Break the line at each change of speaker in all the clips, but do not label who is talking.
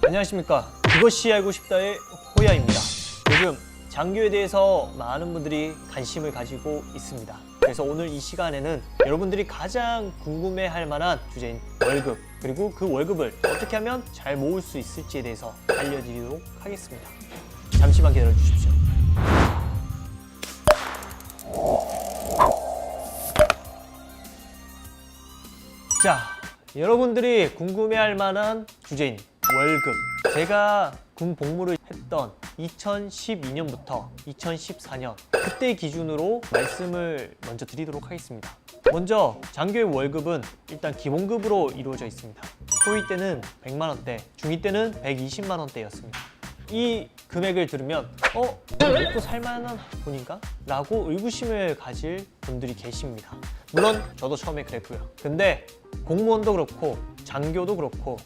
안녕하십니까. 그것이 알고 싶다의 호야입니다. 요즘 장교에 대해서 많은 분들이 관심을 가지고 있습니다. 그래서 오늘 이 시간에는 여러분들이 가장 궁금해할 만한 주제인 월급, 그리고 그 월급을 어떻게 하면 잘 모을 수 있을지에 대해서 알려드리도록 하겠습니다. 잠시만 기다려 주십시오. 자, 여러분들이 궁금해할 만한 주제인 월급. 제가 군 복무를 했던 2012년부터 2014년 그때 기준으로 말씀을 먼저 드리도록 하겠습니다. 먼저 장교의 월급은 일단 기본급으로 이루어져 있습니다. 소위 때는 100만 원대, 중위 때는 120만 원대였습니다. 이 금액을 들으면 먹고 살만한 돈인가? 라고 의구심을 가질 분들이 계십니다. 물론 저도 처음에 그랬고요. 근데 공무원도 그렇고 장교도 그렇고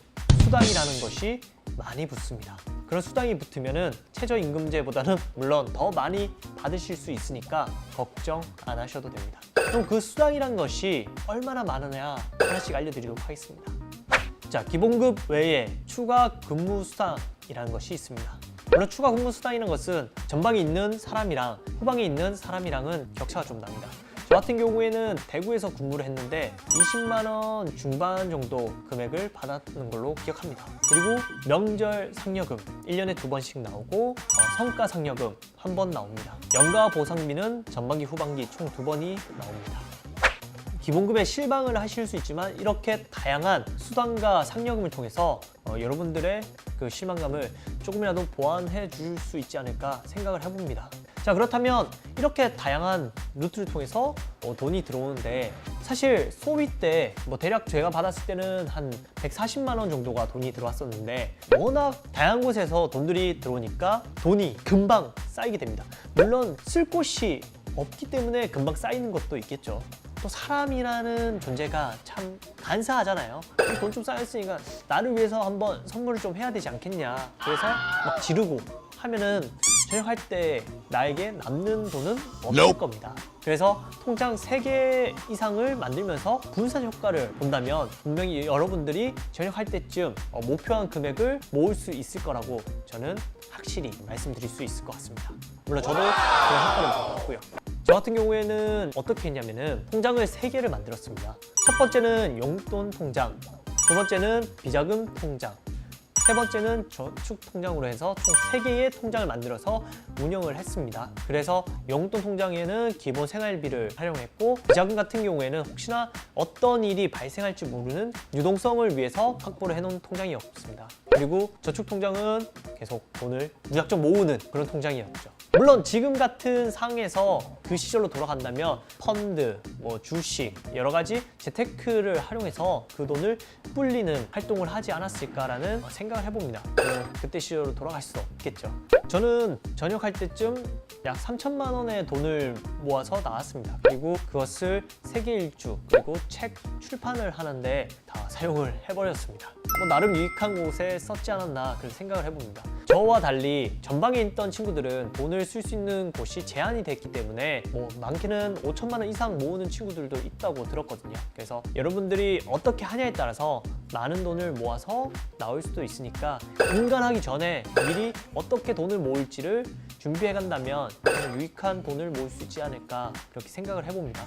수당이라는 것이 많이 붙습니다. 그런 수당이 붙으면은 최저임금제보다는 물론 더 많이 받으실 수 있으니까 걱정 안 하셔도 됩니다. 그럼 그 수당이란 것이 얼마나 많으냐 하나씩 알려드리도록 하겠습니다. 자, 기본급 외에 추가 근무 수당이라는 것이 있습니다. 물론 추가 근무 수당이라는 것은 전방에 있는 사람이랑 후방에 있는 사람이랑은 격차가 좀 납니다. 저 같은 경우에는 대구에서 근무를 했는데 20만 원 중반 정도 금액을 받았는 걸로 기억합니다. 그리고 명절 상여금 1년에 2번씩 나오고 성과 상여금 1번 나옵니다. 연가 보상비는 전반기 후반기 총 2번이 나옵니다. 기본급에 실망을 하실 수 있지만 이렇게 다양한 수당과 상여금을 통해서 여러분들의 그 실망감을 조금이라도 보완해 줄 수 있지 않을까 생각을 해봅니다. 자, 그렇다면 이렇게 다양한 루트를 통해서 돈이 들어오는데 사실 소위 때 대략 제가 받았을 때는 한 140만 원 정도가 돈이 들어왔었는데 워낙 다양한 곳에서 돈들이 들어오니까 돈이 금방 쌓이게 됩니다. 물론 쓸 곳이 없기 때문에 금방 쌓이는 것도 있겠죠. 또 사람이라는 존재가 참 간사하잖아요. 돈 좀 쌓였으니까 나를 위해서 한번 선물을 좀 해야 되지 않겠냐. 그래서 막 지르고 하면은 전역할 때 나에게 남는 돈은 없을 겁니다. 그래서 통장 3개 이상을 만들면서 분산 효과를 본다면 분명히 여러분들이 전역할 때쯤 목표한 금액을 모을 수 있을 거라고 저는 확실히 말씀드릴 수 있을 것 같습니다. 물론 저도 그런 효과를 받았고요. 저 같은 경우에는 어떻게 했냐면은 통장을 3개를 만들었습니다. 첫 번째는 용돈 통장, 두 번째는 비자금 통장, 세 번째는 저축 통장으로 해서 총 3개의 통장을 만들어서 운영을 했습니다. 그래서 용돈 통장에는 기본 생활비를 활용했고 비자금 같은 경우에는 혹시나 어떤 일이 발생할지 모르는 유동성을 위해서 확보를 해놓은 통장이었습니다. 그리고 저축 통장은 계속 돈을 무작정 모으는 그런 통장이었죠. 물론 지금 같은 상황에서 그 시절로 돌아간다면 펀드, 주식, 여러 가지 재테크를 활용해서 그 돈을 불리는 활동을 하지 않았을까라는 생각을 해봅니다. 그때 시절로 돌아갈 수 없겠죠. 저는 전역할 때쯤 약 3천만 원의 돈을 모아서 나왔습니다. 그리고 그것을 세계일주 그리고 책 출판을 하는데 다 사용을 해버렸습니다. 나름 유익한 곳에 썼지 않았나 그런 생각을 해봅니다. 저와 달리 전방에 있던 친구들은 돈을 쓸 수 있는 곳이 제한이 됐기 때문에 많게는 5천만 원 이상 모으는 친구들도 있다고 들었거든요. 그래서 여러분들이 어떻게 하냐에 따라서 많은 돈을 모아서 나올 수도 있으니까 인간하기 전에 미리 어떻게 돈을 모을지를 준비해 간다면 유익한 돈을 모을 수 있지 않을까 그렇게 생각을 해봅니다.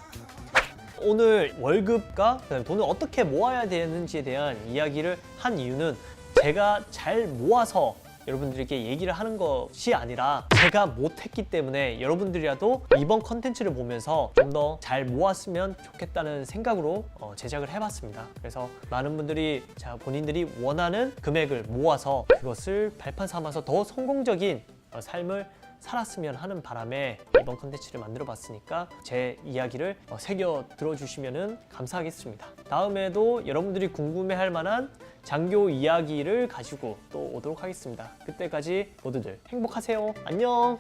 오늘 월급과 돈을 어떻게 모아야 되는지에 대한 이야기를 한 이유는 제가 잘 모아서 여러분들에게 얘기를 하는 것이 아니라 제가 못했기 때문에 여러분들이라도 이번 컨텐츠를 보면서 좀 더 잘 모았으면 좋겠다는 생각으로 제작을 해봤습니다. 그래서 많은 분들이 본인들이 원하는 금액을 모아서 그것을 발판 삼아서 더 성공적인 삶을 살았으면 하는 바람에 이번 컨텐츠를 만들어 봤으니까 제 이야기를 새겨 들어주시면 감사하겠습니다. 다음에도 여러분들이 궁금해할 만한 장교 이야기를 가지고 또 오도록 하겠습니다. 그때까지 모두들 행복하세요. 안녕.